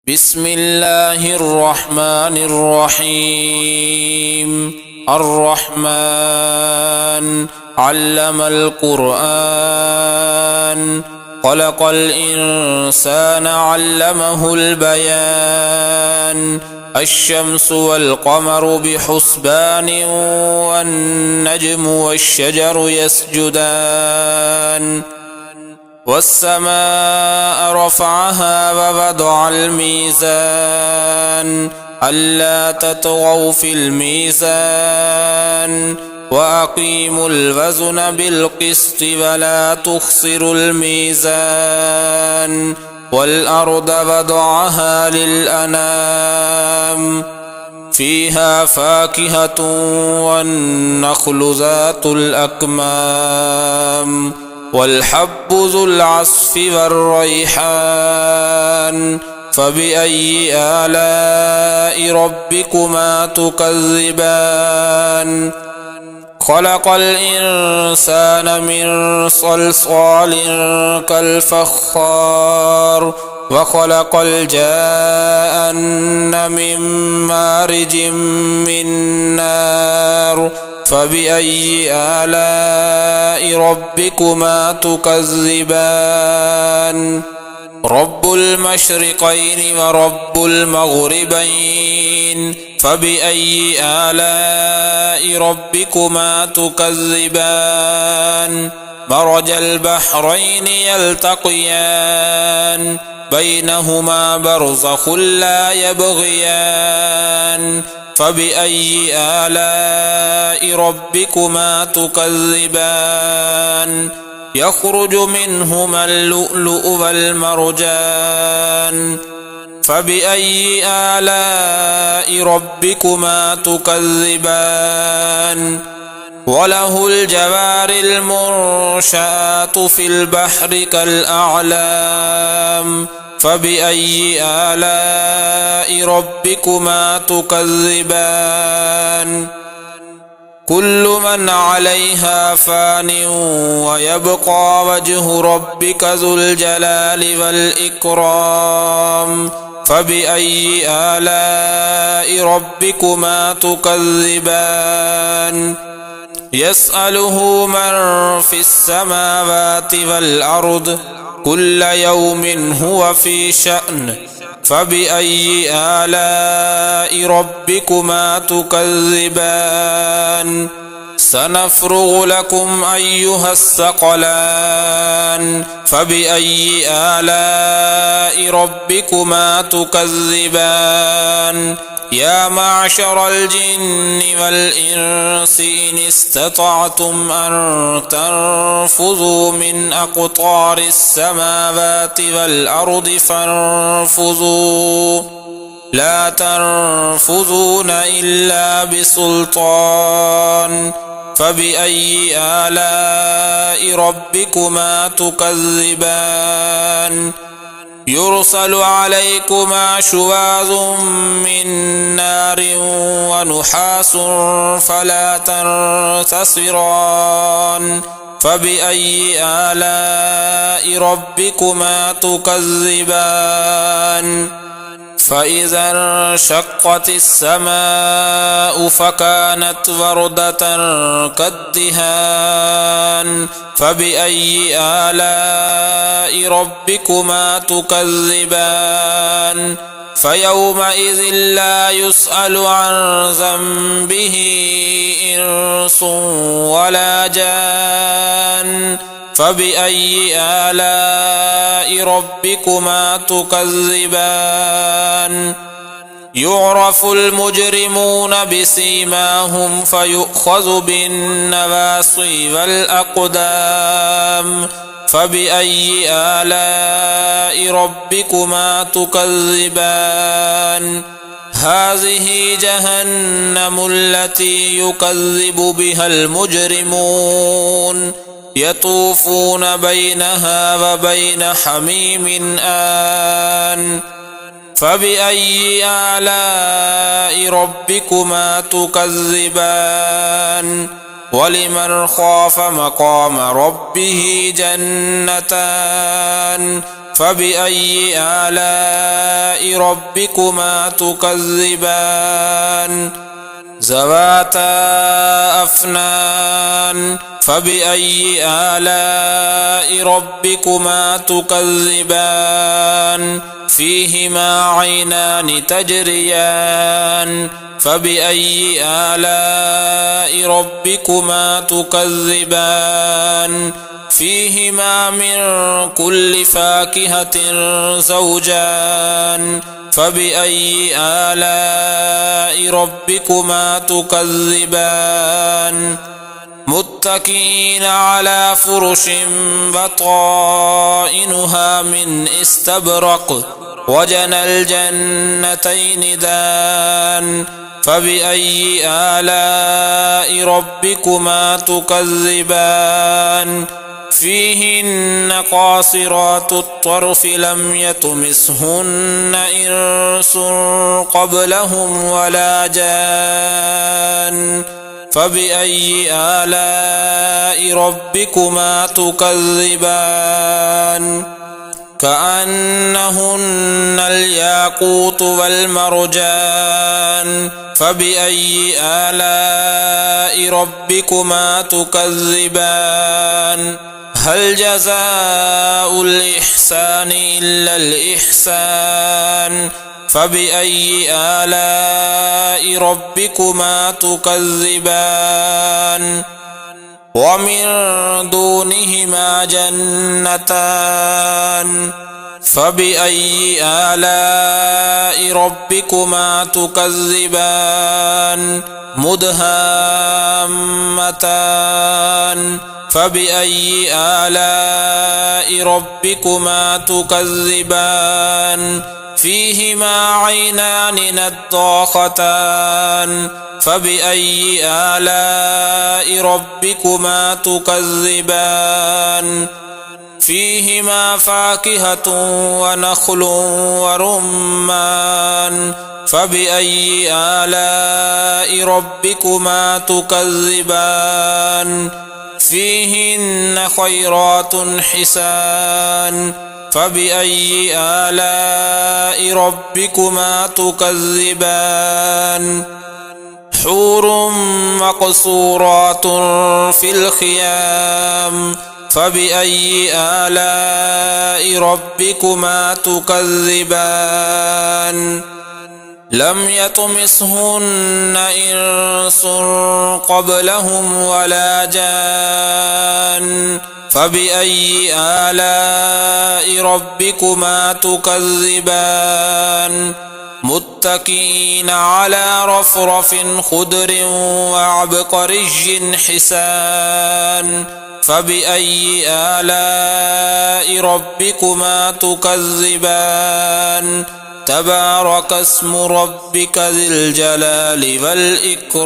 بسم الله الرحمن الرحيم. الرحمن علم القرآن، خلق الإنسان علمه البيان. الشمس والقمر بحسبان، والنجم والشجر يسجدان. والسماء رفعها ووضع الميزان، ألا تطغوا في الميزان، وأقيموا الوزن بالقسط ولا تخسروا الميزان. والأرض وضعها للأنام، فيها فاكهة والنخل ذات الأكمام، والحب ذو العصف والريحان. فبأي آلاء ربكما تكذبان؟ خلق الإنسان من صلصال كالفخار، وخلق الجان من مارج من نار. فبأي آلاء ربكما تكذبان؟ رب المشرقين ورب المغربين، فبأي آلاء ربكما تكذبان؟ مرج البحرين يلتقيان، بينهما برزخ لا يبغيان. فبأي آلاء ربكما تكذبان؟ يخرج منهما اللؤلؤ والمرجان. فبأي آلاء ربكما تكذبان؟ وله الجوار المنشآت في البحر كالأعلام. فبأي آلاء ربكما تكذبان؟ كل من عليها فان، ويبقى وجه ربك ذو الجلال والإكرام. فبأي آلاء ربكما تكذبان؟ يسأله من في السماوات والأرض، كل يوم هو في شأن. فبأي آلاء ربكما تكذبان؟ سنفرغ لكم أيها الثقلان. فبأي آلاء ربكما تكذبان؟ يا معشر الجن والإنس إن استطعتم أن تنفذوا من أقطار السماوات والأرض فانفذوا، لا تنفذون إلا بسلطان. فبأي آلاء ربكما تكذبان؟ يرسل عليكما شواظ من نار ونحاس فلا تنتصران. فبأي آلاء ربكما تكذبان؟ فإذا انشقت السماء فكانت وردة كالدهان. فبأي آلاء ربكما تكذبان؟ فيومئذ لا يسأل عن ذنبه إنس ولا جان. فبأي آلاء ربكما تكذبان؟ يعرف المجرمون بسيماهم فيؤخذ بالنواصي والأقدام. فبأي آلاء ربكما تكذبان؟ هذه جهنم التي يكذب بها المجرمون، يطوفون بينها وبين حميم آن. فبأي آلاء ربكما تكذبان؟ ولمن خاف مقام ربه جنتان، فبأي آلاء ربكما تكذبان ذواتا أفنان فبأي آلاء ربكما تكذبان فيهما عينان تجريان فبأي آلاء ربكما تكذبان فيهما من كل فاكهة زوجان فبأي آلاء ربكما تكذبان متكئين على فرش بطائنها من استبرق وجنى الجنتين دان فبأي آلاء ربكما تكذبان فيهن قاصرات الطرف لم يطمثهن إنس قبلهم ولا جان فبأي آلاء ربكما تكذبان كأنهن الياقوت والمرجان فبأي آلاء ربكما تكذبان هل جزاء الإحسان إلا الإحسان فبأي آلاء ربكما تكذبان ومن دونهما جنتان فبأي آلاء ربكما تكذبان مدهامتان فبأي آلاء ربكما تكذبان فيهما عينان نضاختان فبأي آلاء ربكما تكذبان فيهما فاكهة ونخل ورمان فبأي آلاء ربكما تكذبان فيهن خيرات حسان فبأي آلاء ربكما تكذبان حور مقصورات في الخيام فبأي آلاء ربكما تكذبان لم يطمثهن إنس قبلهم ولا جان فبأي آلاء ربكما تكذبان متكئين على رفرف خضر وعبقري حسان فبأي آلاء ربكما تكذبان تبارك اسم ربك ذي الجلال والإكرام